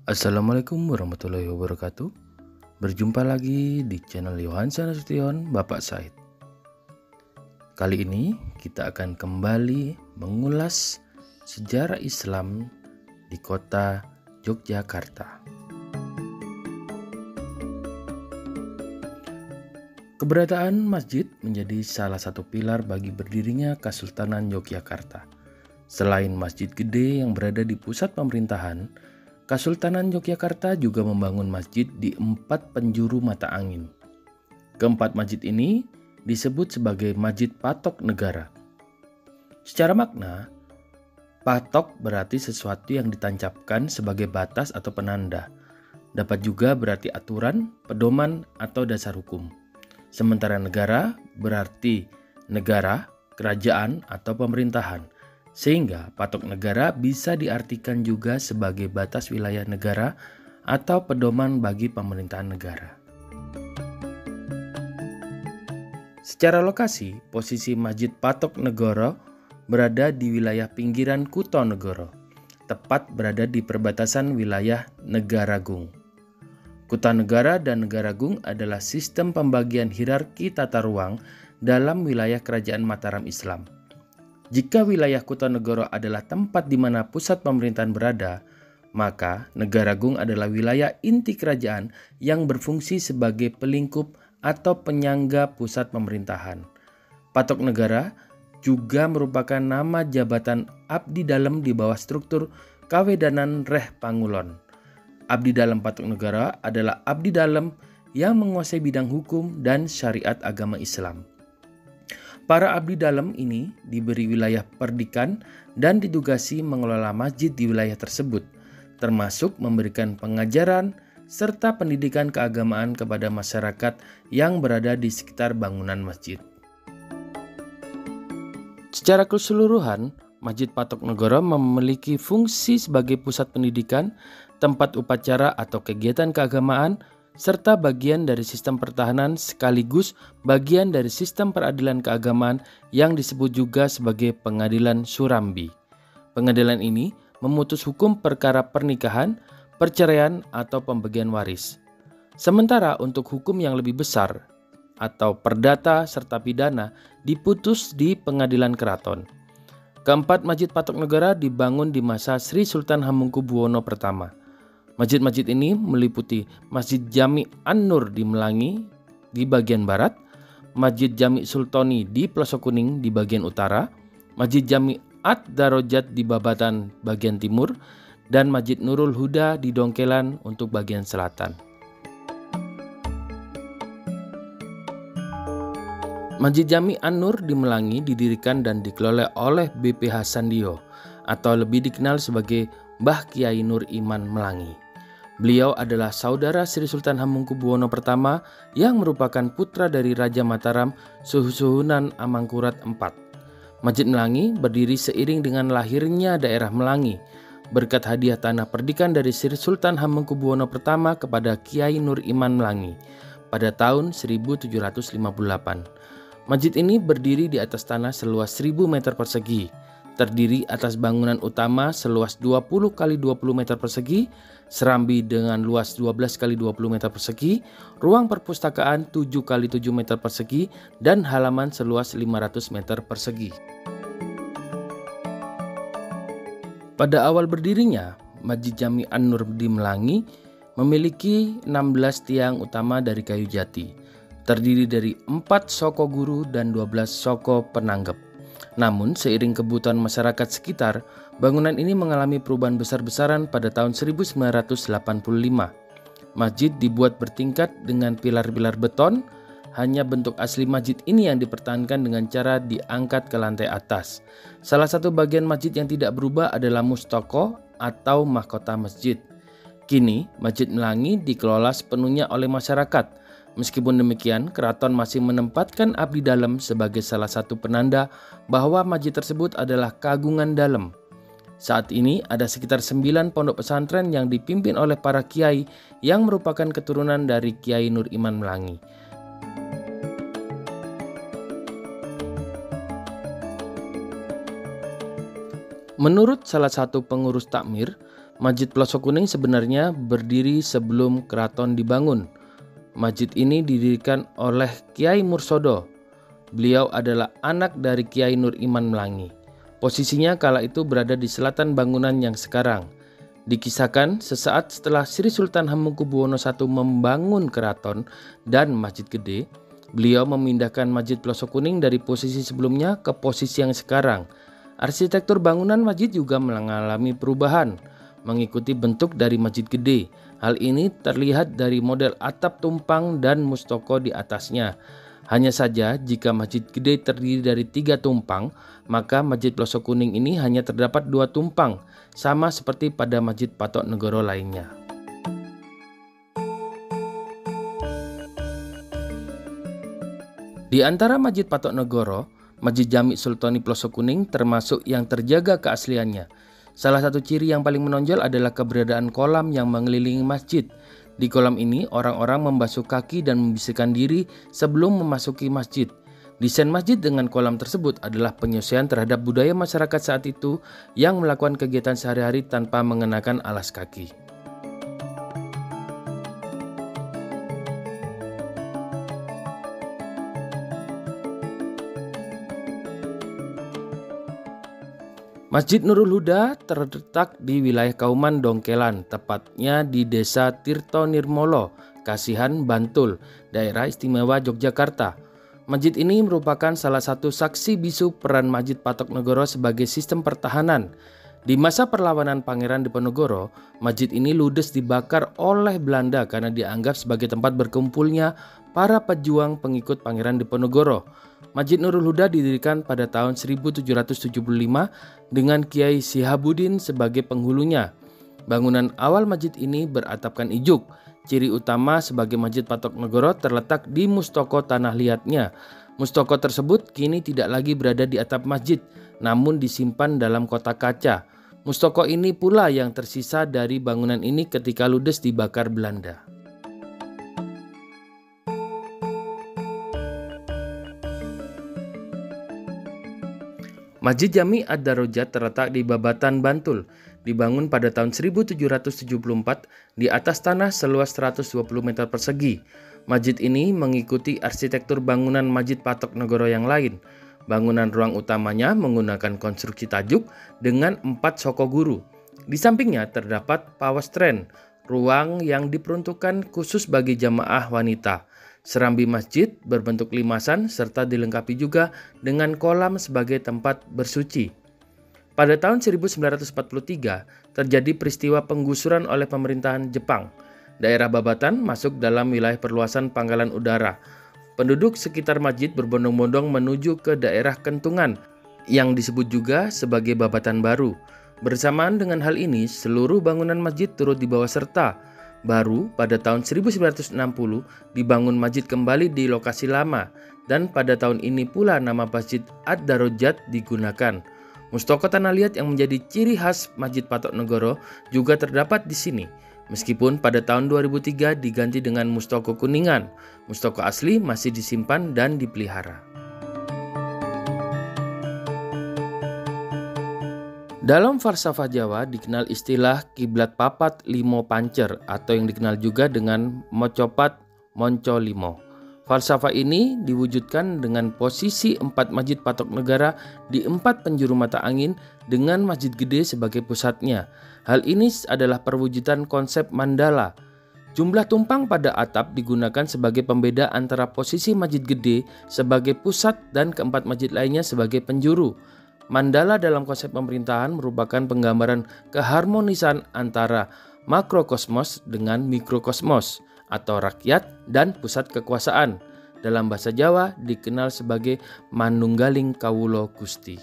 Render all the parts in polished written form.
Assalamualaikum warahmatullahi wabarakatuh. Berjumpa lagi di channel Yohansa Nasution Bapak Said. Kali ini kita akan kembali mengulas sejarah Islam di kota Yogyakarta. Keberadaan masjid menjadi salah satu pilar bagi berdirinya Kesultanan Yogyakarta. Selain masjid gede yang berada di pusat pemerintahan, Kesultanan Yogyakarta juga membangun masjid di 4 penjuru mata angin. Keempat masjid ini disebut sebagai Masjid Patok Negara. Secara makna, patok berarti sesuatu yang ditancapkan sebagai batas atau penanda. Dapat juga berarti aturan, pedoman, atau dasar hukum. Sementara negara berarti negara, kerajaan, atau pemerintahan. Sehingga patok negara bisa diartikan juga sebagai batas wilayah negara atau pedoman bagi pemerintahan negara. Secara lokasi, posisi Masjid Patok Negoro berada di wilayah pinggiran Kutonegoro, tepat berada di perbatasan wilayah Negaragung. Kutanegara dan Negaragung adalah sistem pembagian hierarki tata ruang dalam wilayah Kerajaan Mataram Islam. Jika wilayah Kutonegoro adalah tempat di mana pusat pemerintahan berada, maka Negaragung adalah wilayah inti kerajaan yang berfungsi sebagai pelingkup atau penyangga pusat pemerintahan. Patok Negara juga merupakan nama jabatan abdi dalem di bawah struktur Kawedanan Reh Pangulon. Abdi dalem Patok Negara adalah abdi dalem yang menguasai bidang hukum dan syariat agama Islam. Para abdi dalem ini diberi wilayah perdikan dan ditugasi mengelola masjid di wilayah tersebut, termasuk memberikan pengajaran serta pendidikan keagamaan kepada masyarakat yang berada di sekitar bangunan masjid. Secara keseluruhan, Masjid Patok Negoro memiliki fungsi sebagai pusat pendidikan, tempat upacara atau kegiatan keagamaan, serta bagian dari sistem pertahanan sekaligus bagian dari sistem peradilan keagamaan yang disebut juga sebagai Pengadilan Surambi. Pengadilan ini memutus hukum perkara pernikahan, perceraian, atau pembagian waris. Sementara untuk hukum yang lebih besar atau perdata serta pidana diputus di Pengadilan Keraton. Keempat Masjid Patok Negara dibangun di masa Sri Sultan Hamengkubuwono I. Masjid-masjid ini meliputi Masjid Jami An-Nur di Melangi di bagian barat, Masjid Jami Sultoni di Pelosok Kuning di bagian utara, Masjid Jami Ad-Darajat di Babatan bagian timur, dan Masjid Nurul Huda di Dongkelan untuk bagian selatan. Masjid Jami An-Nur di Melangi didirikan dan dikelola oleh BPH Sandio atau lebih dikenal sebagai Mbah Kiai Nur Iman Melangi. Beliau adalah saudara Sri Sultan Hamengkubuwono I yang merupakan putra dari Raja Mataram Suhunan Amangkurat IV. Masjid Melangi berdiri seiring dengan lahirnya daerah Melangi berkat hadiah tanah perdikan dari Sri Sultan Hamengkubuwono I kepada Kiai Nur Iman Melangi pada tahun 1758. Masjid ini berdiri di atas tanah seluas 1000 meter persegi, terdiri atas bangunan utama seluas 20 x 20 meter persegi, serambi dengan luas 12 x 20 meter persegi, ruang perpustakaan 7 x 7 meter persegi, dan halaman seluas 500 meter persegi. Pada awal berdirinya, Masjid Jami An-Nur di Melangi memiliki 16 tiang utama dari kayu jati, terdiri dari 4 soko guru dan 12 soko penanggep. Namun, seiring kebutuhan masyarakat sekitar, bangunan ini mengalami perubahan besar-besaran pada tahun 1985. Masjid dibuat bertingkat dengan pilar-pilar beton, hanya bentuk asli masjid ini yang dipertahankan dengan cara diangkat ke lantai atas. Salah satu bagian masjid yang tidak berubah adalah mustaqo atau mahkota masjid. Kini, Masjid Melangi dikelola sepenuhnya oleh masyarakat. Meskipun demikian, keraton masih menempatkan abdi dalem sebagai salah satu penanda bahwa masjid tersebut adalah kagungan dalem. Saat ini ada sekitar 9 pondok pesantren yang dipimpin oleh para kiai yang merupakan keturunan dari Kiai Nur Iman Melangi. Menurut salah satu pengurus takmir, Masjid Pelosok Kuning sebenarnya berdiri sebelum keraton dibangun. Masjid ini didirikan oleh Kiai Mursodo. Beliau adalah anak dari Kiai Nur Iman Melangi. Posisinya kala itu berada di selatan bangunan yang sekarang. Dikisahkan sesaat setelah Sri Sultan Hamengkubuwono I membangun keraton dan Masjid Gede, beliau memindahkan Masjid Pelosok Kuning dari posisi sebelumnya ke posisi yang sekarang. Arsitektur bangunan masjid juga mengalami perubahan, mengikuti bentuk dari Masjid Gede. Hal ini terlihat dari model atap tumpang dan mustoko di atasnya. Hanya saja jika Masjid Gede terdiri dari 3 tumpang, maka Masjid Pelosok Kuning ini hanya terdapat 2 tumpang, sama seperti pada Masjid Patok Negoro lainnya. Di antara Masjid Patok Negoro, Masjid Jami Sultani Pelosok Kuning termasuk yang terjaga keasliannya. Salah satu ciri yang paling menonjol adalah keberadaan kolam yang mengelilingi masjid. Di kolam ini, orang-orang membasuh kaki dan membersihkan diri sebelum memasuki masjid. Desain masjid dengan kolam tersebut adalah penyesuaian terhadap budaya masyarakat saat itu yang melakukan kegiatan sehari-hari tanpa mengenakan alas kaki. Masjid Nurul Huda terletak di wilayah Kauman Dongkelan, tepatnya di Desa Tirto Nirmolo, Kasihan, Bantul, Daerah Istimewa Yogyakarta. Masjid ini merupakan salah satu saksi bisu peran Masjid Patok Negoro sebagai sistem pertahanan. Di masa perlawanan Pangeran Diponegoro, masjid ini ludes dibakar oleh Belanda karena dianggap sebagai tempat berkumpulnya para pejuang pengikut Pangeran Diponegoro. Masjid Nurul Huda didirikan pada tahun 1775 dengan Kiai Sihabuddin sebagai penghulunya. Bangunan awal masjid ini beratapkan ijuk. Ciri utama sebagai Masjid Patok Negoro terletak di mustoko tanah liatnya. Mustoko tersebut kini tidak lagi berada di atap masjid, namun disimpan dalam kotak kaca. Mustoko ini pula yang tersisa dari bangunan ini ketika ludes dibakar Belanda. Masjid Jami Ad-Darajat terletak di Babatan, Bantul. Dibangun pada tahun 1774 di atas tanah seluas 120 meter persegi. Masjid ini mengikuti arsitektur bangunan Masjid Patok Negoro yang lain. Bangunan ruang utamanya menggunakan konstruksi tajuk dengan 4 soko guru. Di sampingnya terdapat pawestren, ruang yang diperuntukkan khusus bagi jamaah wanita. Serambi masjid berbentuk limasan serta dilengkapi juga dengan kolam sebagai tempat bersuci. Pada tahun 1943 terjadi peristiwa penggusuran oleh pemerintahan Jepang. Daerah Babatan masuk dalam wilayah perluasan Pangkalan Udara. Penduduk sekitar masjid berbondong-bondong menuju ke daerah Kentungan yang disebut juga sebagai Babatan Baru. Bersamaan dengan hal ini, seluruh bangunan masjid turut dibawa serta. Baru pada tahun 1960 dibangun masjid kembali di lokasi lama dan pada tahun ini pula nama Masjid Ad-Darajat digunakan. Mustoko tanah liat yang menjadi ciri khas Masjid Patok Negoro juga terdapat di sini. Meskipun pada tahun 2003 diganti dengan mustoko kuningan, mustoko asli masih disimpan dan dipelihara. Dalam falsafah Jawa dikenal istilah kiblat papat limo pancer atau yang dikenal juga dengan mocopat monco limo. Falsafah ini diwujudkan dengan posisi 4 masjid patok negara di 4 penjuru mata angin dengan Masjid Gede sebagai pusatnya. Hal ini adalah perwujudan konsep mandala. Jumlah tumpang pada atap digunakan sebagai pembeda antara posisi Masjid Gede sebagai pusat dan keempat masjid lainnya sebagai penjuru. Mandala dalam konsep pemerintahan merupakan penggambaran keharmonisan antara makrokosmos dengan mikrokosmos atau rakyat dan pusat kekuasaan. Dalam bahasa Jawa dikenal sebagai manunggaling kawula Gusti.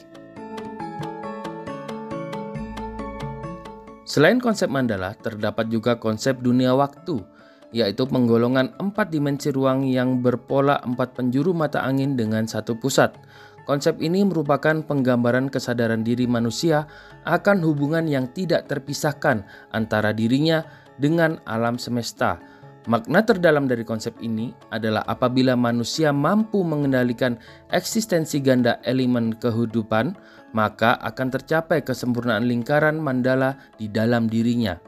Selain konsep mandala, terdapat juga konsep dunia waktu, yaitu penggolongan 4 dimensi ruang yang berpola 4 penjuru mata angin dengan satu pusat. Konsep ini merupakan penggambaran kesadaran diri manusia akan hubungan yang tidak terpisahkan antara dirinya dengan alam semesta. Makna terdalam dari konsep ini adalah apabila manusia mampu mengendalikan eksistensi ganda elemen kehidupan, maka akan tercapai kesempurnaan lingkaran mandala di dalam dirinya.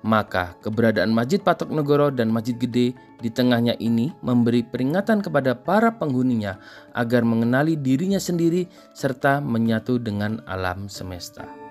Maka keberadaan Masjid Patok Negoro dan Masjid Gede di tengahnya ini memberi peringatan kepada para penghuninya agar mengenali dirinya sendiri serta menyatu dengan alam semesta.